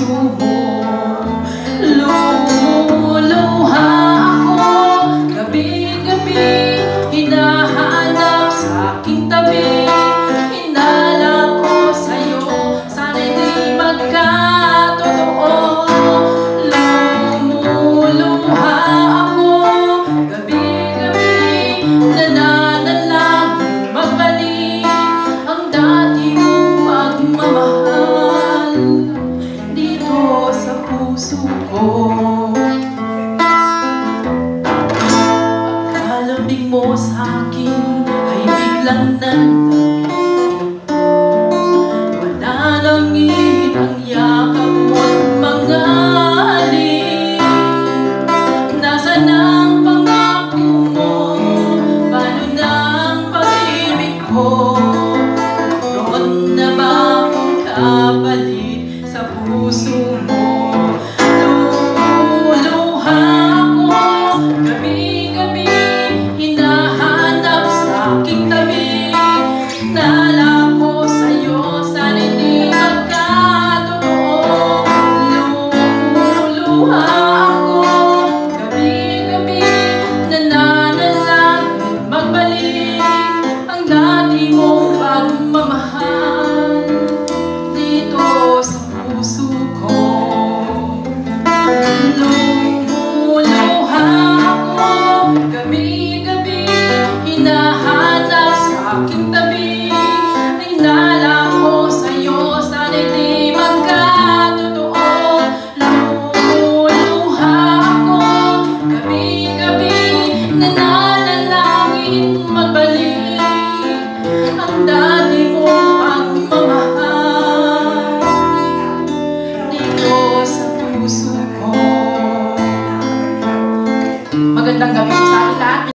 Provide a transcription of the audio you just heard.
puso mo. Lumuluha ako gabi-gabi, hinahanap sa aking tabi. Hinala ko sa'yo, sana'y di magkatotoo. Lumuluha ako gabi-gabi, nananalangin magbalik ang dati mong pagmamahal dito sa puso ko. Pagkalambing mo sa'kin ay biglang nanlamig, wala nang ihip ang yakap mo't mga halik. Nasaan ang pangako mo? Paano na ang pag-ibig ko? Roon na ba akong kapalit sa puso mo?